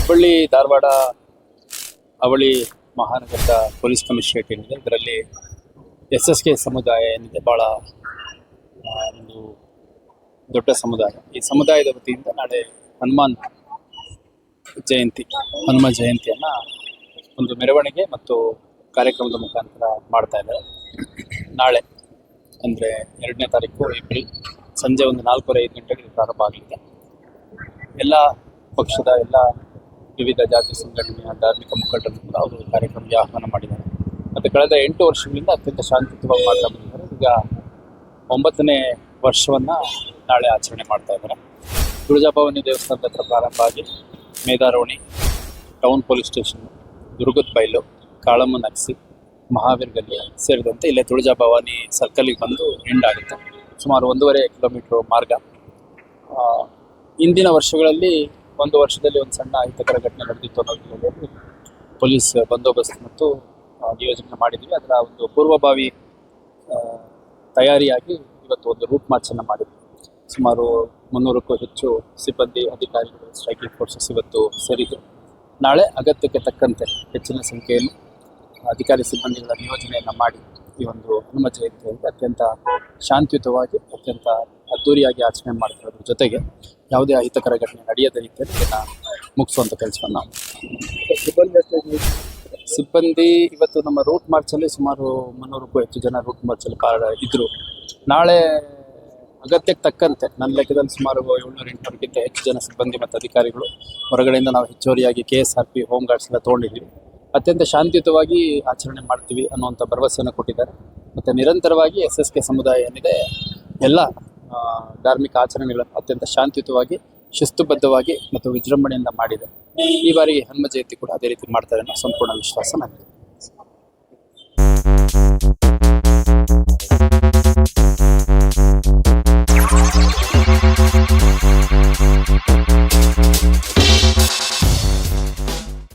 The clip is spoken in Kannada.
ಹುಬ್ಬಳ್ಳಿ ಧಾರವಾಡ ಅವಳಿ ಮಹಾನಗರದ ಪೊಲೀಸ್ ಕಮಿಷನರೇಟ್ ಏನಿದೆ, ಇದರಲ್ಲಿ SSK ಸಮುದಾಯ ಏನಿದೆ ಭಾಳ ಒಂದು ದೊಡ್ಡ ಸಮುದಾಯ. ಈ ಸಮುದಾಯದ ವತಿಯಿಂದ ನಾಳೆ ಹನುಮ ಜಯಂತಿಯನ್ನು ಒಂದು ಮೆರವಣಿಗೆ ಮತ್ತು ಕಾರ್ಯಕ್ರಮದ ಮುಖಾಂತರ ಮಾಡ್ತಾ ಇದ್ದಾರೆ. ನಾಳೆ ಅಂದರೆ 2ನೇ ತಾರೀಕು ಏಪ್ರಿಲ್ ಸಂಜೆ ಒಂದು 4:30-5 ಗಂಟೆಗೆ ಪ್ರಾರಂಭ ಆಗಲಿದೆ. ಎಲ್ಲ ಪಕ್ಷದ ಎಲ್ಲ ವಿವಿಧ ಜಾತಿ ಸಂಘಟನೆಯ ಧಾರ್ಮಿಕ ಮುಖಂಡರು ಕೂಡ ಅವರು ಕಾರ್ಯಕ್ರಮಕ್ಕೆ ಆಹ್ವಾನ ಮಾಡಿದ್ದಾರೆ. ಮತ್ತು ಕಳೆದ 8 ವರ್ಷಗಳಿಂದ ಅತ್ಯಂತ ಶಾಂತಿಯುತವಾಗಿ ಮಾಡ್ತಾ ಬಂದಿದ್ದಾರೆ. ಈಗ 9ನೇ ವರ್ಷವನ್ನು ನಾಳೆ ಆಚರಣೆ ಮಾಡ್ತಾ ಇದ್ದಾರೆ. ತುಳಜಾಭವಾನಿ ದೇವಸ್ಥಾನದ ಹತ್ರ ಪ್ರಾರಂಭ ಆಗಿ ಮೇದಾರೋಣಿ, ಟೌನ್ ಪೊಲೀಸ್ ಸ್ಟೇಷನ್, ದುರ್ಗದ ಬೈಲು, ಕಾಳಮ್ಮ ನಗಸಿ, ಮಹಾವೀರ್ ಗಲ್ಲಿ ಸೇರಿದಂತೆ ಇಲ್ಲೇ ತುಳಜಾಭವಾನಿ ಸರ್ಕಲಿಗೆ ಬಂದು ಎಂಡ್ ಆಗುತ್ತೆ. ಸುಮಾರು 1.5 ಕಿಲೋಮೀಟ್ರ್ ಮಾರ್ಗ. ಇಂದಿನ ವರ್ಷಗಳಲ್ಲಿ ಒಂದು ವರ್ಷದಲ್ಲಿ ಒಂದು ಸಣ್ಣ ಅಹಿತಕರ ಘಟನೆ ನಡೆದಿತ್ತು ಅನ್ನೋದ್ರಲ್ಲಿ ಪೊಲೀಸ್ ಬಂದೋಬಸ್ತ್ ಮತ್ತು ನಿಯೋಜನೆ ಮಾಡಿದ್ವಿ. ಅದರ ಒಂದು ಪೂರ್ವಭಾವಿ ತಯಾರಿಯಾಗಿ ಇವತ್ತು ಒಂದು ರೂಟ್ ಮಾರ್ಚನ್ನು ಮಾಡಿದ್ವಿ. ಸುಮಾರು 300ಕ್ಕೂ ಹೆಚ್ಚು ಸಿಬ್ಬಂದಿ, ಅಧಿಕಾರಿಗಳು, ಸ್ಟ್ರೈಕಿಂಗ್ ಫೋರ್ಸಸ್ ಇವತ್ತು ಸೇರಿದ್ದು. ನಾಳೆ ಅಗತ್ಯಕ್ಕೆ ತಕ್ಕಂತೆ ಹೆಚ್ಚಿನ ಸಂಖ್ಯೆಯಲ್ಲಿ ಅಧಿಕಾರಿ ಸಿಬ್ಬಂದಿಗಳ ನಿಯೋಜನೆಯನ್ನು ಮಾಡಿ ಈ ಒಂದು ಹನುಮ ಜಯಂತಿಯಿಂದ ಅತ್ಯಂತ ಶಾಂತಿಯುತವಾಗಿ, ಅತ್ಯಂತ ಅದ್ದೂರಿಯಾಗಿ ಆಚರಣೆ ಮಾಡ್ತಿರೋದ್ರ ಜೊತೆಗೆ ಯಾವುದೇ ಅಹಿತಕರ ಘಟನೆ ನಡೆಯದ ರೀತಿಯಲ್ಲಿ ಇದನ್ನು ಮುಗಿಸುವಂಥ ಕೆಲಸವನ್ನು ನಾವು. ಸಿಬ್ಬಂದಿ ಇವತ್ತು ನಮ್ಮ ರೂಟ್ ಮಾರ್ಚಲ್ಲಿ ಸುಮಾರು 300ಕ್ಕೂ ಹೆಚ್ಚು ಜನ ರೂಟ್ ಮಾರ್ಚಲ್ಲಿ ಇದ್ದರು. ನಾಳೆ ಅಗತ್ಯಕ್ಕೆ ತಕ್ಕಂತೆ ನನ್ನ ಲೆಕ್ಕದಲ್ಲಿ ಸುಮಾರು 700-800ಕ್ಕಿಂತ ಹೆಚ್ಚು ಜನ ಸಿಬ್ಬಂದಿ ಮತ್ತು ಅಧಿಕಾರಿಗಳು ಹೊರಗಡೆಯಿಂದ ನಾವು ಹೆಚ್ಚುವರಿಯಾಗಿ KSRP, ಹೋಮ್ ಗಾರ್ಡ್ಸ್ ಎಲ್ಲ ತೊಗೊಂಡಿದ್ದೀವಿ. ಅತ್ಯಂತ ಶಾಂತಿಯುತವಾಗಿ ಆಚರಣೆ ಮಾಡ್ತೀವಿ ಅನ್ನುವಂಥ ಭರವಸೆಯನ್ನು ಕೊಟ್ಟಿದ್ದಾರೆ. ಮತ್ತು ನಿರಂತರವಾಗಿ SSK ಸಮುದಾಯ ಏನಿದೆ ಎಲ್ಲ ಧಾರ್ಮಿಕ ಆಚರಣೆಗಳನ್ನು ಅತ್ಯಂತ ಶಾಂತಿಯುತವಾಗಿ, ಶಿಸ್ತುಬದ್ಧವಾಗಿ ಮತ್ತು ವಿಜೃಂಭಣೆಯಿಂದ ಮಾಡಿದೆ. ಈ ಬಾರಿ ಹನುಮ ಜಯಂತಿ ಕೂಡ ಅದೇ ರೀತಿ ಮಾಡ್ತಾರೆ ಅನ್ನೋ ಸಂಪೂರ್ಣ ವಿಶ್ವಾಸ ನನಗೆ.